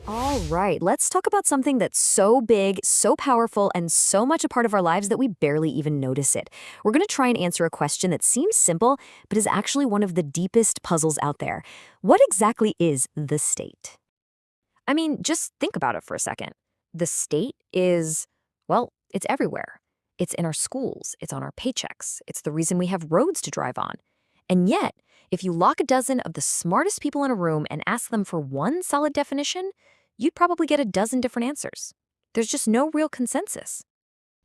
All right, let's talk about something that's so big, so powerful, and so much a part of our lives that we barely even notice it. We're going to try and answer a question that seems simple, but is actually one of the deepest puzzles out there. What exactly is the state? I mean, just think about it for a second. The state is, well, it's everywhere. It's in our schools, it's on our paychecks, it's the reason we have roads to drive on. And yet, if you lock a dozen of the smartest people in a room and ask them for one solid definition, you'd probably get a dozen different answers. There's just no real consensus.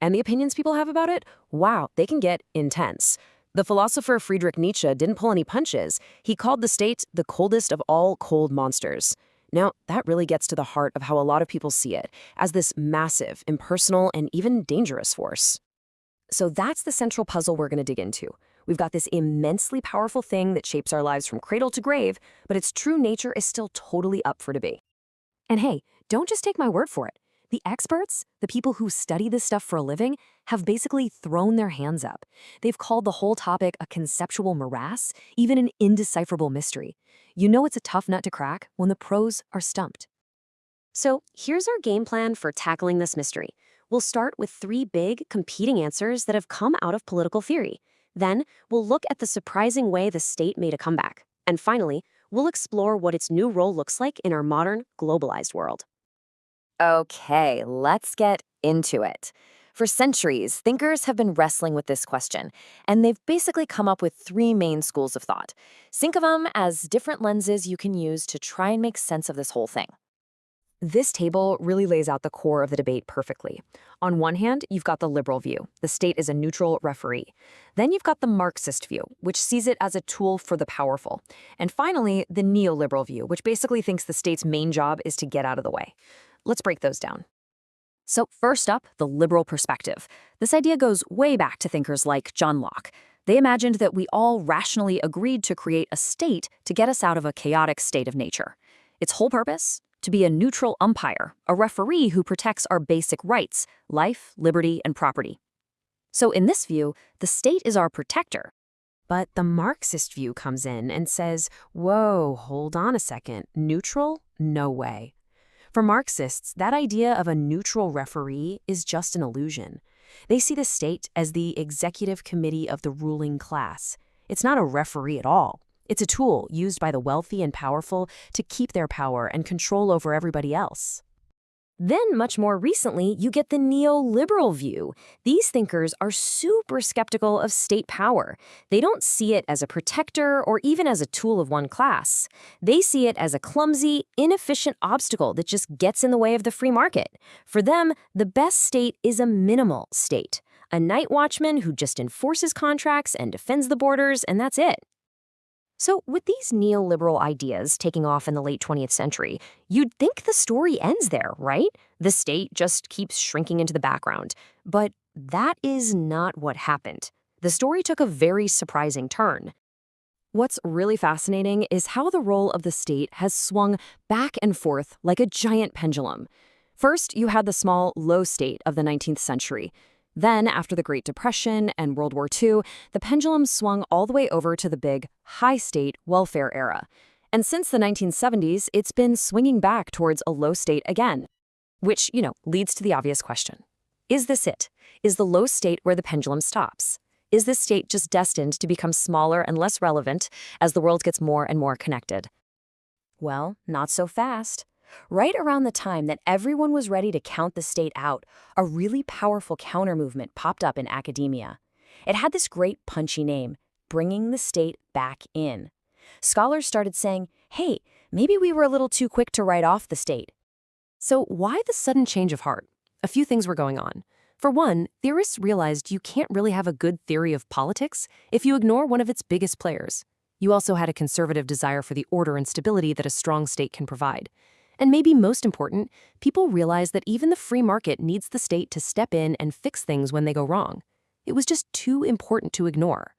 And the opinions people have about it, wow, they can get intense. The philosopher Friedrich Nietzsche didn't pull any punches. He called the state the coldest of all cold monsters. Now, that really gets to the heart of how a lot of people see it, as this massive, impersonal, and even dangerous force. So that's the central puzzle we're going to dig into. We've got this immensely powerful thing that shapes our lives from cradle to grave, but its true nature is still totally up for debate. And hey, don't just take my word for it. The experts, the people who study this stuff for a living, have basically thrown their hands up. They've called the whole topic a conceptual morass, even an indecipherable mystery. You know it's a tough nut to crack when the pros are stumped. So here's our game plan for tackling this mystery. We'll start with three big, competing answers that have come out of political theory. Then, we'll look at the surprising way the state made a comeback. And finally, we'll explore what its new role looks like in our modern, globalized world. Okay, let's get into it. For centuries, thinkers have been wrestling with this question, and they've basically come up with three main schools of thought. Think of them as different lenses you can use to try and make sense of this whole thing. This table really lays out the core of the debate perfectly. On one hand, you've got the liberal view. The state is a neutral referee. Then you've got the Marxist view, which sees it as a tool for the powerful. And finally, the neoliberal view, which basically thinks the state's main job is to get out of the way. Let's break those down. So first up, the liberal perspective. This idea goes way back to thinkers like John Locke. They imagined that we all rationally agreed to create a state to get us out of a chaotic state of nature. Its whole purpose? To be a neutral umpire, a referee who protects our basic rights, life, liberty, and property. So in this view, the state is our protector. But the Marxist view comes in and says, whoa, hold on a second, neutral? No way. For Marxists, that idea of a neutral referee is just an illusion. They see the state as the executive committee of the ruling class. It's not a referee at all. It's a tool used by the wealthy and powerful to keep their power and control over everybody else. Then, much more recently, you get the neoliberal view. These thinkers are super skeptical of state power. They don't see it as a protector or even as a tool of one class. They see it as a clumsy, inefficient obstacle that just gets in the way of the free market. For them, the best state is a minimal state, a night watchman who just enforces contracts and defends the borders, and that's it. So with these neoliberal ideas taking off in the late 20th century, you'd think the story ends there, right? The state just keeps shrinking into the background. But that is not what happened. The story took a very surprising turn. What's really fascinating is how the role of the state has swung back and forth like a giant pendulum. First, you had the small, low state of the 19th century. Then, after the Great Depression and World War II, the pendulum swung all the way over to the big, high-state welfare era. And since the 1970s, it's been swinging back towards a low state again. Which, leads to the obvious question. Is this it? Is the low state where the pendulum stops? Is this state just destined to become smaller and less relevant as the world gets more and more connected? Well, not so fast. Right around the time that everyone was ready to count the state out, a really powerful counter-movement popped up in academia. It had this great punchy name, bringing the state back in. Scholars started saying, hey, maybe we were a little too quick to write off the state. So why the sudden change of heart? A few things were going on. For one, theorists realized you can't really have a good theory of politics if you ignore one of its biggest players. You also had a conservative desire for the order and stability that a strong state can provide. And maybe most important, people realize that even the free market needs the state to step in and fix things when they go wrong. It was just too important to ignore.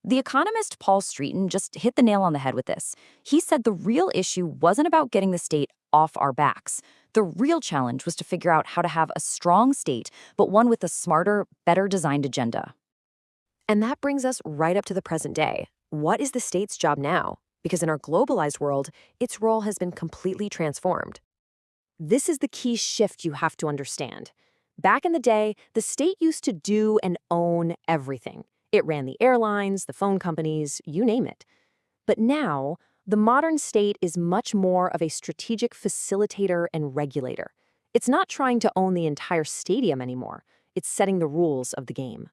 The economist Paul Streeton just hit the nail on the head with this. He said the real issue wasn't about getting the state off our backs. The real challenge was to figure out how to have a strong state, but one with a smarter, better designed agenda. And that brings us right up to the present day. What is the state's job now? Because in our globalized world, its role has been completely transformed. This is the key shift you have to understand. Back in the day, the state used to do and own everything. It ran the airlines, the phone companies, you name it. But now, the modern state is much more of a strategic facilitator and regulator. It's not trying to own the entire stadium anymore. It's setting the rules of the game.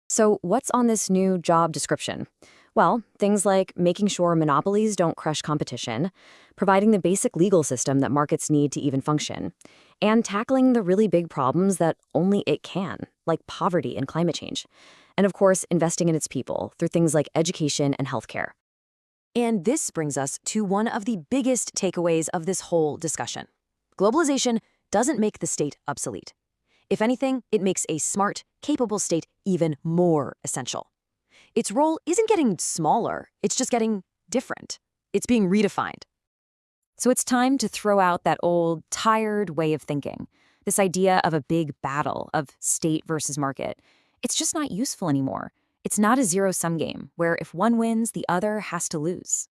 So what's on this new job description? Well, things like making sure monopolies don't crush competition, providing the basic legal system that markets need to even function, and tackling the really big problems that only it can, like poverty and climate change. And of course, investing in its people through things like education and healthcare. And this brings us to one of the biggest takeaways of this whole discussion. Globalization doesn't make the state obsolete. If anything, it makes a smart, capable state even more essential. Its role isn't getting smaller, it's just getting different. It's being redefined. So it's time to throw out that old, tired way of thinking. This idea of a big battle of state versus market. It's just not useful anymore. It's not a zero-sum game where if one wins, the other has to lose.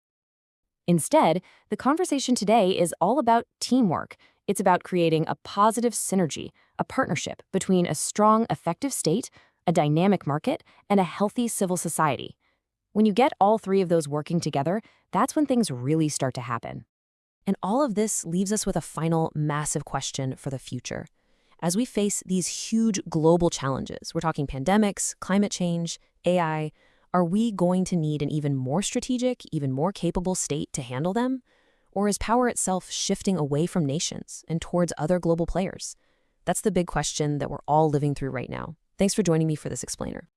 Instead, the conversation today is all about teamwork. It's about creating a positive synergy, a partnership between a strong, effective state, a dynamic market, and a healthy civil society. When you get all three of those working together, that's when things really start to happen. And all of this leaves us with a final massive question for the future. As we face these huge global challenges, we're talking pandemics, climate change, AI, are we going to need an even more strategic, even more capable state to handle them? Or is power itself shifting away from nations and towards other global players? That's the big question that we're all living through right now. Thanks for joining me for this explainer.